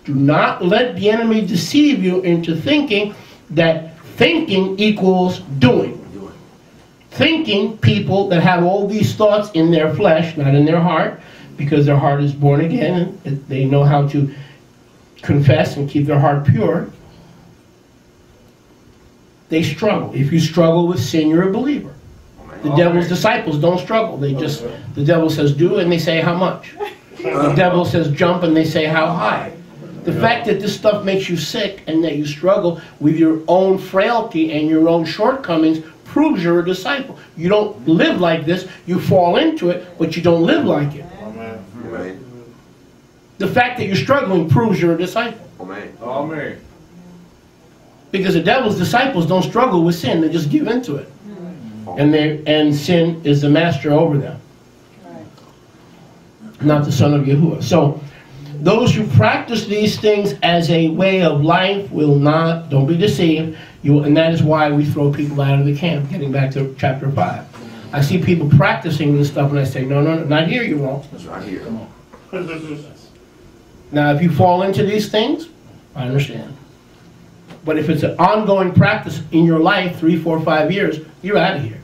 Do not let the enemy deceive you into thinking that thinking equals doing. Thinking, people that have all these thoughts in their flesh, not in their heart, because their heart is born again, and they know how to confess and keep their heart pure, they struggle. If you struggle with sin, you're a believer. The devil's disciples don't struggle. They just, the devil says do, and they say how much. The devil says jump, and they say how high. The fact that this stuff makes you sick and that you struggle with your own frailty and your own shortcomings proves you're a disciple. You don't live like this. You fall into it, but you don't live like it. Amen. The fact that you're struggling proves you're a disciple. Amen. Amen. Because the devil's disciples don't struggle with sin. They just give into it. And sin is the master over them. Not the son of Yahuwah. So those who practice these things as a way of life will not, don't be deceived, and that is why we throw people out of the camp, getting back to chapter 5. I see people practicing this stuff and I say, no, not here you won't. That's right here. Now if you fall into these things, I understand. But if it's an ongoing practice in your life, 3, 4, 5 years, you're out of here.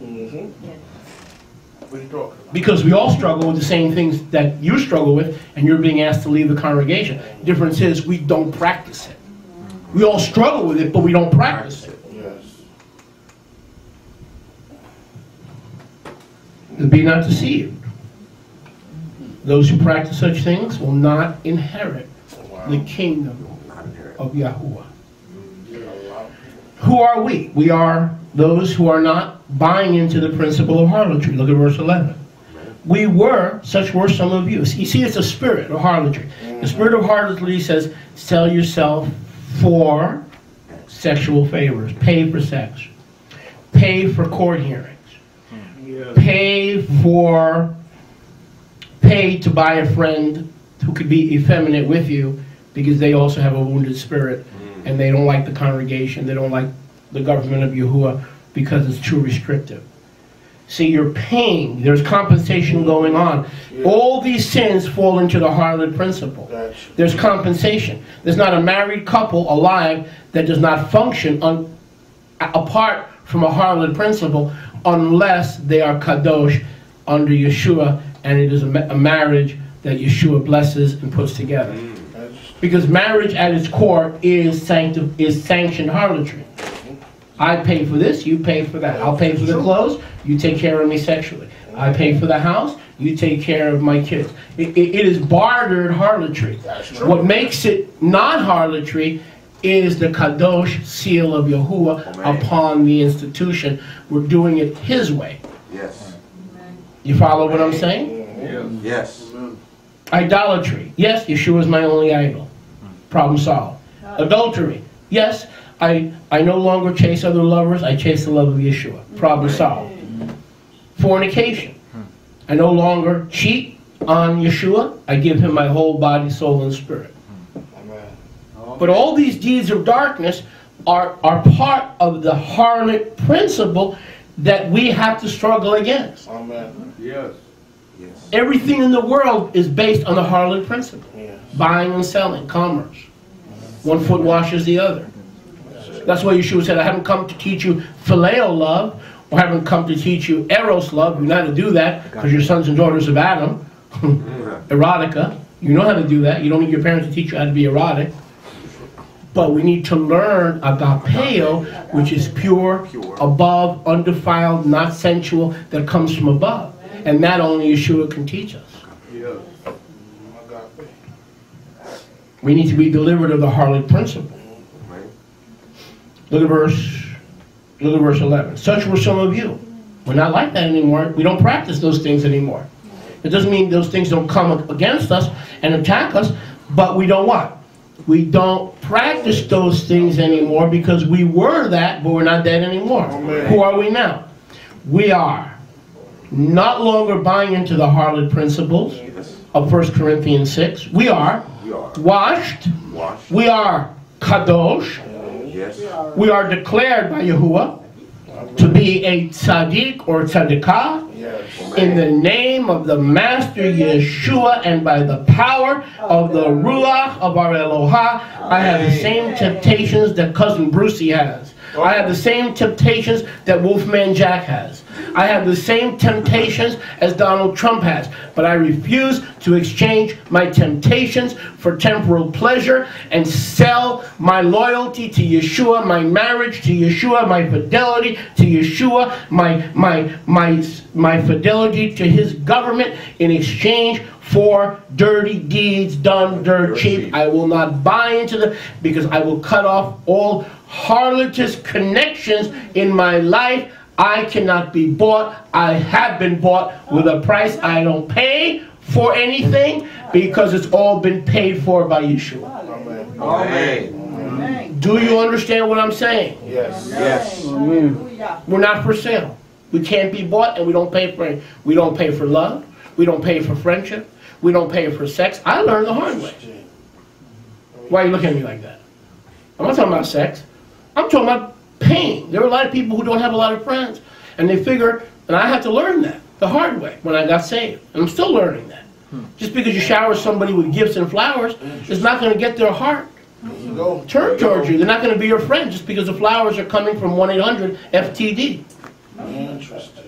Because we all struggle with the same things that you struggle with, and you're being asked to leave the congregation. The difference is we don't practice it. We all struggle with it, but we don't practice it. Be not deceived. Those who practice such things will not inherit the kingdom of Yahuwah. Who are we? We are those who are not buying into the principle of harlotry. Look at verse 11. Such were some of you. You see, it's a spirit of harlotry. The spirit of harlotry says, sell yourself for sexual favors. Pay for sex. Pay for court hearings. Pay to buy a friend who could be effeminate with you because they also have a wounded spirit and they don't like the congregation, they don't like the government of Yahuwah because it's too restrictive. See, you're paying, there's compensation going on. All these sins fall into the Harlot Principle. There's compensation. There's not a married couple alive that does not function apart from a Harlot Principle unless they are Kadosh under Yeshua, and it is a marriage that Yeshua blesses and puts together. Because marriage at its core is sanctioned harlotry. I pay for this, you pay for that. I'll pay for the clothes, you take care of me sexually. I pay for the house, you take care of my kids. It is bartered harlotry. What makes it not harlotry is the Kadosh seal of Yahuwah upon the institution. We're doing it His way. Yes. You follow what I'm saying? Yes. Idolatry. Yes, Yeshua is my only idol. Problem solved. Adultery. Yes, I no longer chase other lovers. I chase the love of Yeshua. Problem solved. Fornication. I no longer cheat on Yeshua. I give Him my whole body, soul, and spirit. But all these deeds of darkness are part of the harlot principle that we have to struggle against. Amen. Yes. Yes. Everything in the world is based on the harlot principle. Yes. Buying and selling, commerce. One foot washes the other. That's why Yeshua said, I haven't come to teach you phileo love, or I haven't come to teach you eros love. You know how to do that because you're sons and daughters of Adam. Erotica. You know how to do that. You don't need your parents to teach you how to be erotic. But we need to learn agapeo, which is pure, above, undefiled, not sensual, that comes from above. And that only Yeshua can teach us. We need to be delivered of the harlot principle. Look at verse 11. Such were some of you. We're not like that anymore. We don't practice those things anymore. It doesn't mean those things don't come against us and attack us, but we don't what? We don't practice those things anymore because we were that, but we're not that anymore. Amen. Who are we now? We are not longer buying into the harlot principles of 1 Corinthians 6. We are washed. We are kadosh. Yes. We are declared by Yahuwah to be a tzaddik or tzaddikah. In the name of the Master Yeshua and by the power of the Ruach of our Eloha, I have the same temptations that Cousin Brucey has. I have the same temptations that Wolfman Jack has. I have the same temptations as Donald Trump has. But I refuse to exchange my temptations for temporal pleasure and sell my loyalty to Yeshua, my marriage to Yeshua, my fidelity to Yeshua, my fidelity to his government in exchange for dirty deeds done dirt cheap. I will not buy into them because I will cut off all harlotous connections in my life. I cannot be bought. I have been bought with a price. I don't pay for anything because it's all been paid for by Yeshua. Amen. Do you understand what I'm saying? Yes. Yes. We're not for sale. We can't be bought, and we don't pay for it. We don't pay for love. We don't pay for friendship. We don't pay for sex. I learned the hard way. Why are you looking at me like that? I'm not talking about sex. I'm talking about pain. There are a lot of people who don't have a lot of friends, and they figure, and I had to learn that the hard way when I got saved, and I'm still learning that. Just because you shower somebody with gifts and flowers is not going to get their heart turn towards you. They're not going to be your friend just because the flowers are coming from 1-800-FTD. Interesting.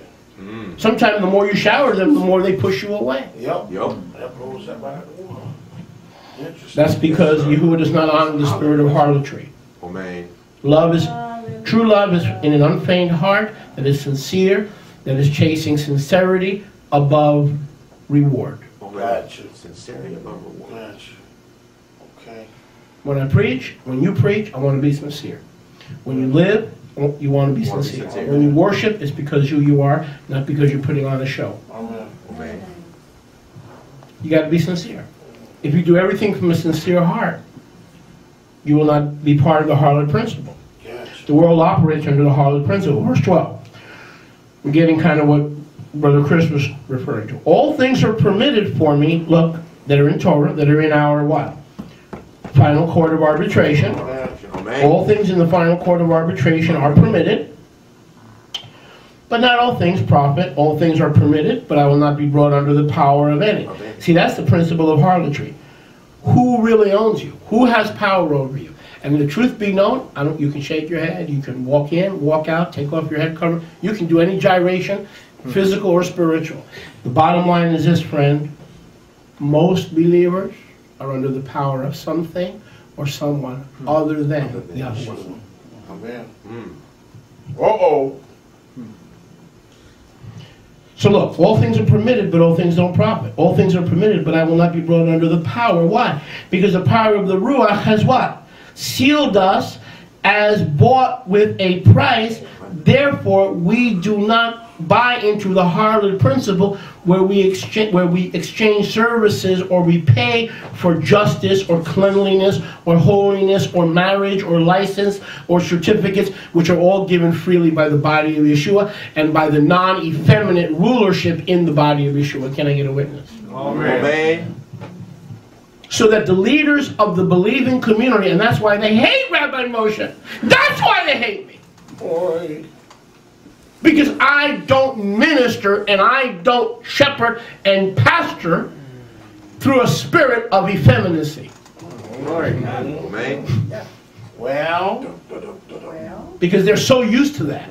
Sometimes the more you shower them, the more they push you away. Yep. That's because Yahuwah does not honor the spirit of harlotry. Amen. Love is, true love is in an unfeigned heart that is sincere, that is chasing sincerity above reward. Gotcha. Sincerity above reward. Gotcha. Okay. When I preach, when you preach, I want to be sincere. When you live, you want to be sincere. When you worship, it's because who you are, not because you're putting on a show. Amen. You got to be sincere. If you do everything from a sincere heart, you will not be part of the Harlot Principle. Gotcha. The world operates under the Harlot Principle. Verse 12. We're getting kind of what Brother Chris was referring to. All things are permitted for me, look, that are in Torah, that are in our what? Final court of arbitration. Amen. All things in the final court of arbitration are permitted, but not all things profit. All things are permitted, but I will not be brought under the power of any. Amen. See, that's the principle of harlotry. Who really owns you? Who has power over you? And the truth be known, you can shake your head, you can walk in, walk out, take off your head cover, you can do any gyration, physical or spiritual. The bottom line is this, friend. Most believers are under the power of something or someone other than Yahweh. Amen. Uh-oh. So look, all things are permitted, but all things don't profit. All things are permitted, but I will not be brought under the power. Why? Because the power of the Ruach has what? Sealed us as bought with a price. Therefore, we do not buy into the Harlot Principle where we exchange services or we pay for justice or cleanliness or holiness or marriage or license or certificates, which are all given freely by the body of Yeshua and by the non-effeminate rulership in the body of Yeshua. Can I get a witness? Amen. So that the leaders of the believing community, and that's why they hate Rabbi Moshe. That's why they hate me. Boy. Because I don't minister and I don't shepherd and pastor through a spirit of effeminacy. Amen. Well. Because they're so used to that.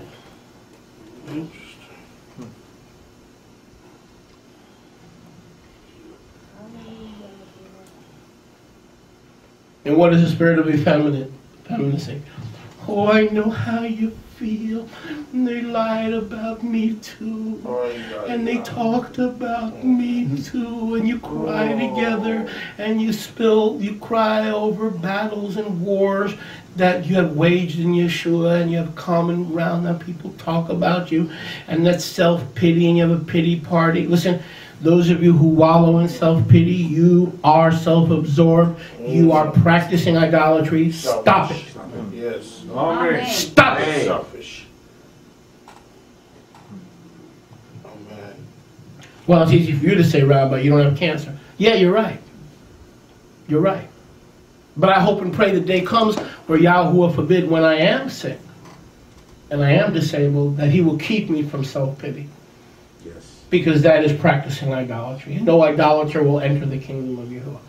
And what is the spirit of effeminacy? Oh, I know how you feel. And they lied about me too. And they talked about me too. And you cry together and you cry over battles and wars that you have waged in Yeshua, and you have common ground that people talk about you, and that's self-pity, and you have a pity party. Listen, those of you who wallow in self-pity, you are self-absorbed. You are practicing idolatry. Stop it. Yes. Amen. Stop it. Selfish. Amen. Well, it's easy for you to say, Rabbi, you don't have cancer. Yeah, you're right. You're right. But I hope and pray the day comes where Yahuwah forbid, when I am sick and I am disabled, that he will keep me from self-pity. Yes. because that is practicing idolatry. No idolater will enter the kingdom of Yahuwah.